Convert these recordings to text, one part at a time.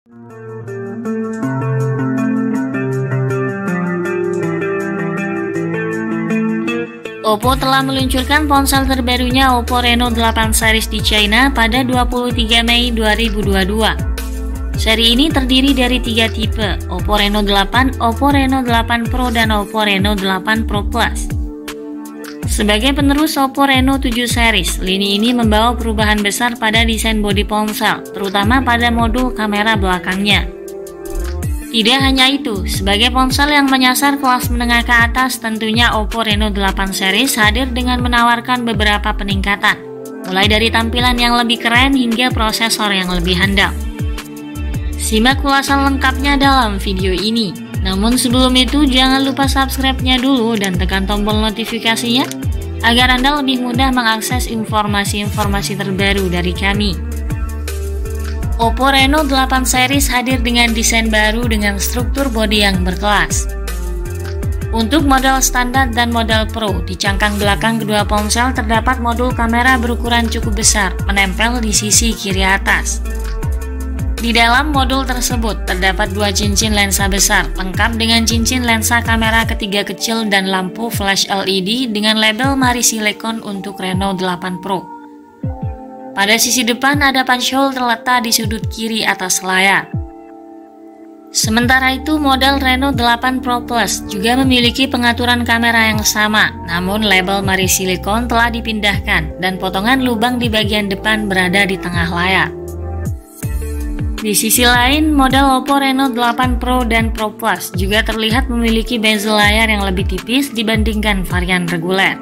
Oppo telah meluncurkan ponsel terbarunya Oppo Reno 8 series di China pada 23 Mei 2022. Seri ini terdiri dari 3 tipe, Oppo Reno 8, Oppo Reno 8 Pro, dan Oppo Reno 8 Pro Plus. Sebagai penerus Oppo Reno 7 series, lini ini membawa perubahan besar pada desain bodi ponsel, terutama pada modul kamera belakangnya. Tidak hanya itu, sebagai ponsel yang menyasar kelas menengah ke atas, tentunya Oppo Reno 8 series hadir dengan menawarkan beberapa peningkatan, mulai dari tampilan yang lebih keren hingga prosesor yang lebih handal. Simak ulasan lengkapnya dalam video ini. Namun sebelum itu, jangan lupa subscribe-nya dulu dan tekan tombol notifikasinya, agar Anda lebih mudah mengakses informasi-informasi terbaru dari kami. Oppo Reno 8 series hadir dengan desain baru dengan struktur bodi yang berkelas. Untuk model standar dan model Pro, di cangkang belakang kedua ponsel terdapat modul kamera berukuran cukup besar, menempel di sisi kiri atas. Di dalam modul tersebut terdapat 2 cincin lensa besar, lengkap dengan cincin lensa kamera ketiga kecil dan lampu flash LED dengan label Mari Silicon untuk Reno 8 Pro. Pada sisi depan ada punch hole terletak di sudut kiri atas layar. Sementara itu, model Reno 8 Pro Plus juga memiliki pengaturan kamera yang sama, namun label Mari Silicon telah dipindahkan dan potongan lubang di bagian depan berada di tengah layar. Di sisi lain, model Oppo Reno 8 Pro dan Pro Plus juga terlihat memiliki bezel layar yang lebih tipis dibandingkan varian reguler.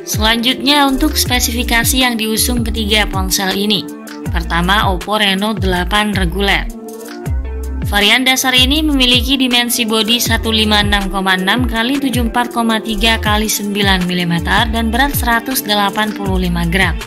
Selanjutnya, untuk spesifikasi yang diusung ketiga ponsel ini. Pertama, Oppo Reno 8 reguler. Varian dasar ini memiliki dimensi bodi 156,6 x 74,3 x 9 mm dan berat 185 gram.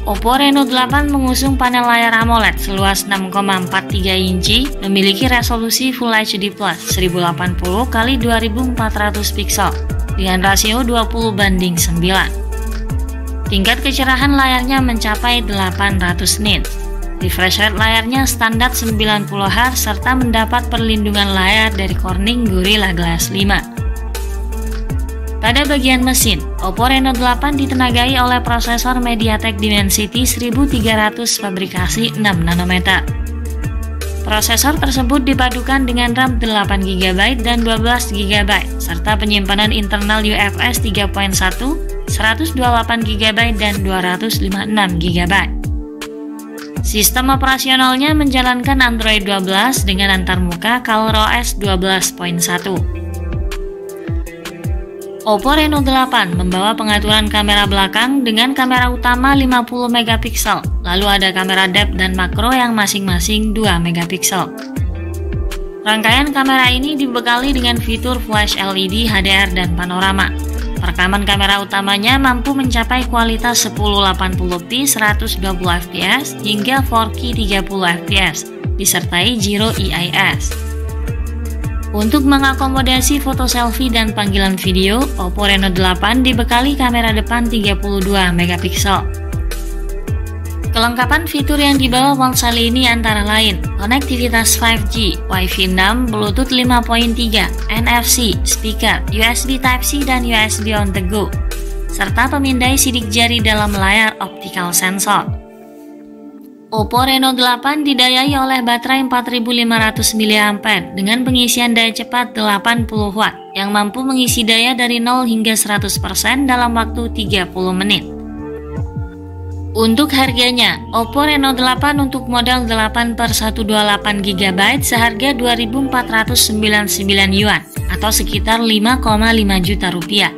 Oppo Reno 8 mengusung panel layar AMOLED seluas 6,43 inci, memiliki resolusi Full HD Plus 1080 x 2400 pixel dengan rasio 20:9. Tingkat kecerahan layarnya mencapai 800 nits. Refresh rate layarnya standar 90 Hz serta mendapat perlindungan layar dari Corning Gorilla Glass 5. Pada bagian mesin, Oppo Reno 8 ditenagai oleh prosesor MediaTek Dimensity 1300 fabrikasi 6 nanometer. Prosesor tersebut dipadukan dengan RAM 8GB dan 12GB, serta penyimpanan internal UFS 3.1, 128GB dan 256GB. Sistem operasionalnya menjalankan Android 12 dengan antarmuka ColorOS 12.1. Oppo Reno 8 membawa pengaturan kamera belakang dengan kamera utama 50 megapiksel, lalu ada kamera depth dan makro yang masing-masing 2 megapiksel. Rangkaian kamera ini dibekali dengan fitur flash LED, HDR, dan panorama. Perekaman kamera utamanya mampu mencapai kualitas 1080p 120fps hingga 4K 30fps, disertai Zero EIS. Untuk mengakomodasi foto selfie dan panggilan video, Oppo Reno 8 dibekali kamera depan 32 megapiksel. Kelengkapan fitur yang dibawa ponsel ini antara lain konektivitas 5G, Wi-Fi 6, Bluetooth 5.3, NFC, speaker, USB Type-C dan USB on the go, serta pemindai sidik jari dalam layar optical sensor. Oppo Reno 8 didayai oleh baterai 4500 mAh dengan pengisian daya cepat 80 Watt yang mampu mengisi daya dari 0 hingga 100% dalam waktu 30 menit. Untuk harganya, Oppo Reno 8 untuk model 8/128GB seharga 2.499 yuan atau sekitar 5,5 juta rupiah.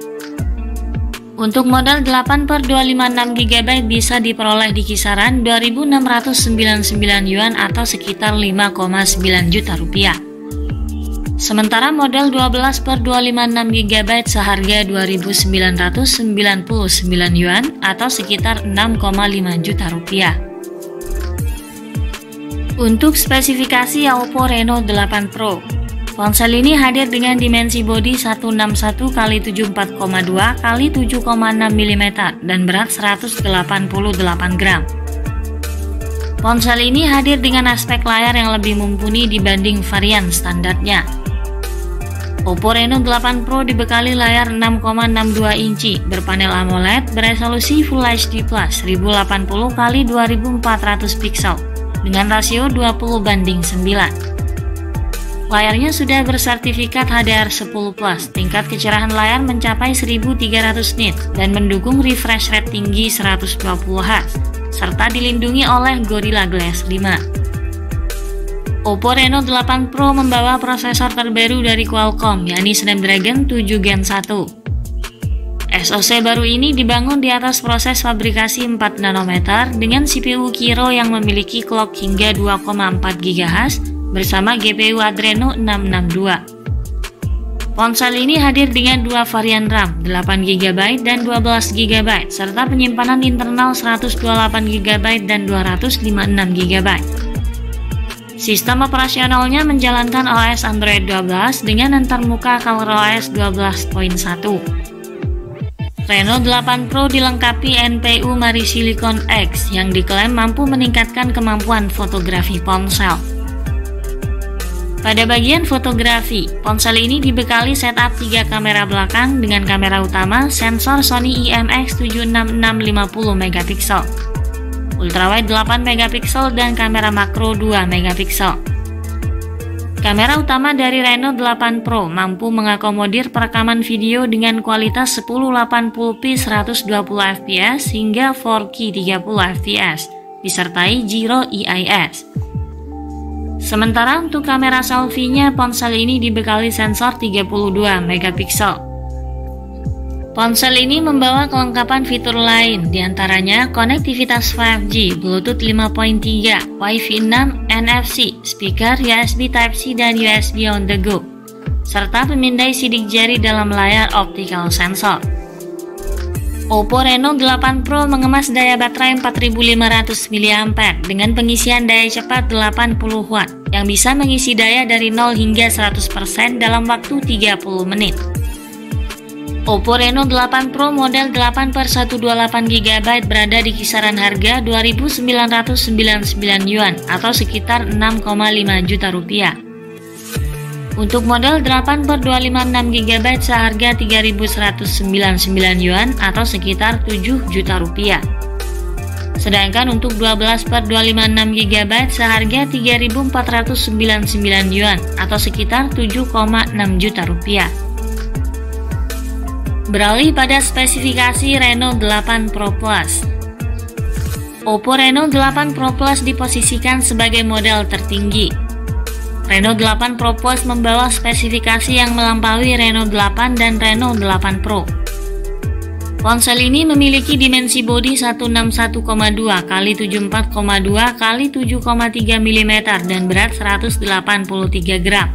Untuk model 8/256GB bisa diperoleh di kisaran 2.699 yuan atau sekitar 5,9 juta rupiah. Sementara model 12/256GB seharga 2.999 yuan atau sekitar 6,5 juta rupiah. Untuk spesifikasi Oppo Reno 8 Pro, ponsel ini hadir dengan dimensi bodi 161 x 74,2 x 7,6 mm dan berat 188 gram. Ponsel ini hadir dengan aspek layar yang lebih mumpuni dibanding varian standarnya. Oppo Reno 8 Pro dibekali layar 6,62 inci berpanel AMOLED beresolusi Full HD Plus 1080x2400 pixel dengan rasio 20:9. Layarnya sudah bersertifikat HDR10+, tingkat kecerahan layar mencapai 1300 nits dan mendukung refresh rate tinggi 120 Hz, serta dilindungi oleh Gorilla Glass 5. Oppo Reno 8 Pro membawa prosesor terbaru dari Qualcomm, yakni Snapdragon 7 Gen 1. SoC baru ini dibangun di atas proses fabrikasi 4 nanometer dengan CPU Kirin yang memiliki clock hingga 2,4 GHz bersama GPU Adreno 662. Ponsel ini hadir dengan dua varian RAM, 8GB dan 12GB, serta penyimpanan internal 128GB dan 256GB. Sistem operasionalnya menjalankan OS Android 12 dengan antarmuka ColorOS 12.1. Reno 8 Pro dilengkapi NPU Mari Silicon X yang diklaim mampu meningkatkan kemampuan fotografi ponsel. Pada bagian fotografi, ponsel ini dibekali setup 3 kamera belakang dengan kamera utama sensor Sony IMX76650 MP, ultrawide 8 MP dan kamera makro 2 MP. Kamera utama dari Reno 8 Pro mampu mengakomodir perekaman video dengan kualitas 1080p 120fps hingga 4K 30fps, disertai Gyro EIS. Sementara untuk kamera selfie-nya, ponsel ini dibekali sensor 32 MP. Ponsel ini membawa kelengkapan fitur lain, diantaranya konektivitas 5G, Bluetooth 5.3, Wi-Fi 6, NFC, speaker USB Type-C dan USB on the go, serta pemindai sidik jari dalam layar optical sensor. Oppo Reno 8 Pro mengemas daya baterai 4500 mAh dengan pengisian daya cepat 80 Watt yang bisa mengisi daya dari 0 hingga 100% dalam waktu 30 menit. Oppo Reno 8 Pro model 8/128GB berada di kisaran harga 2.999 Yuan atau sekitar 6,5 juta rupiah. Untuk model 8/256GB seharga 3.199 Yuan atau sekitar 7 juta rupiah. Sedangkan untuk 12/256GB seharga 3.499 Yuan atau sekitar 7,6 juta rupiah. Beralih pada spesifikasi Reno 8 Pro Plus. Oppo Reno 8 Pro Plus diposisikan sebagai model tertinggi. Reno 8 Pro Plus membawa spesifikasi yang melampaui Reno 8 dan Reno 8 Pro. Ponsel ini memiliki dimensi bodi 161,2 x 74,2 x 7,3 mm dan berat 183 gram.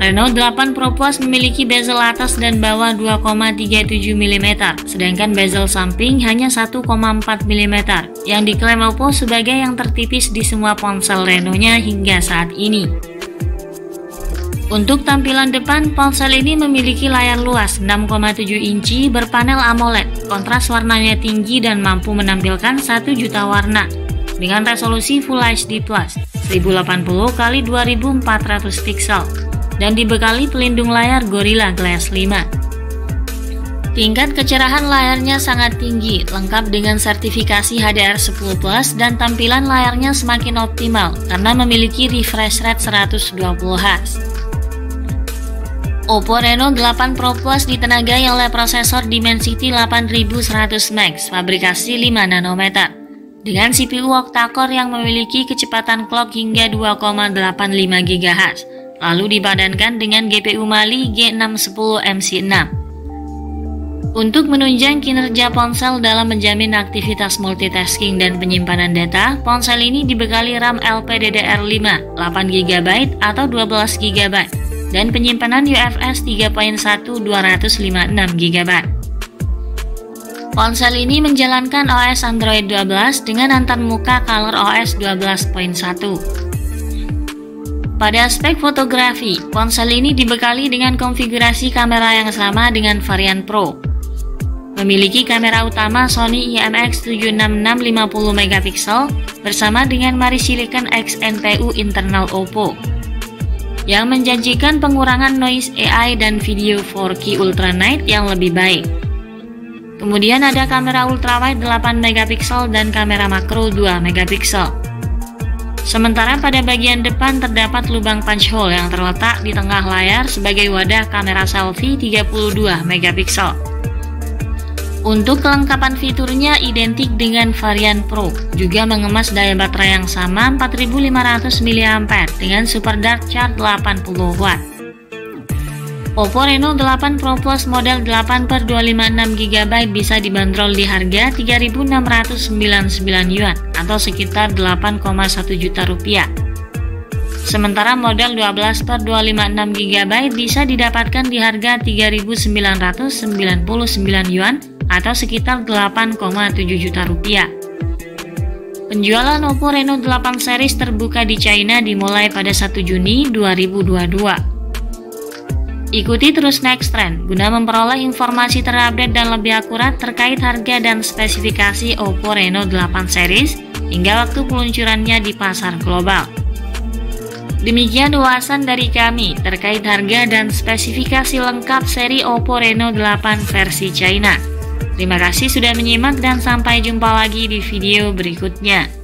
Reno 8 Pro Plus memiliki bezel atas dan bawah 2,37 mm, sedangkan bezel samping hanya 1,4 mm, yang diklaim Oppo sebagai yang tertipis di semua ponsel Reno-nya hingga saat ini. Untuk tampilan depan, ponsel ini memiliki layar luas 6,7 inci berpanel AMOLED, kontras warnanya tinggi dan mampu menampilkan 1 juta warna, dengan resolusi Full HD Plus 1080x2400 pixel. Dan dibekali pelindung layar Gorilla Glass 5. Tingkat kecerahan layarnya sangat tinggi, lengkap dengan sertifikasi HDR10+, dan tampilan layarnya semakin optimal karena memiliki refresh rate 120 Hz. Oppo Reno 8 Pro Plus ditenagai oleh prosesor Dimensity 8100 Max, fabrikasi 5 nanometer, dengan CPU octa-core yang memiliki kecepatan clock hingga 2,85 GHz. Lalu dipadankan dengan GPU Mali G610 MC6. Untuk menunjang kinerja ponsel dalam menjamin aktivitas multitasking dan penyimpanan data, ponsel ini dibekali RAM LPDDR5 8GB atau 12GB dan penyimpanan UFS 3.1 256GB. Ponsel ini menjalankan OS Android 12 dengan antarmuka ColorOS 12.1. Pada aspek fotografi, ponsel ini dibekali dengan konfigurasi kamera yang sama dengan varian Pro. memiliki kamera utama Sony IMX766 50MP bersama dengan Mari Silicon X NPU internal Oppo yang menjanjikan pengurangan noise AI dan video 4K Ultra Night yang lebih baik. Kemudian ada kamera ultrawide 8MP dan kamera makro 2MP. Sementara pada bagian depan terdapat lubang punch hole yang terletak di tengah layar sebagai wadah kamera selfie 32MP. Untuk kelengkapan fiturnya identik dengan varian Pro, juga mengemas daya baterai yang sama 4500 mAh dengan Super Dark Charge 80W. Oppo Reno 8 Pro Plus model 8/256GB bisa dibanderol di harga 3.699 yuan atau sekitar 8,1 juta rupiah. Sementara model 12/256GB bisa didapatkan di harga 3.999 yuan atau sekitar 8,7 juta rupiah. Penjualan Oppo Reno 8 series terbuka di China dimulai pada 1 Juni 2022. Ikuti terus Next Trend guna memperoleh informasi terupdate dan lebih akurat terkait harga dan spesifikasi Oppo Reno 8 series hingga waktu peluncurannya di pasar global. Demikian ulasan dari kami terkait harga dan spesifikasi lengkap seri Oppo Reno 8 versi China. Terima kasih sudah menyimak dan sampai jumpa lagi di video berikutnya.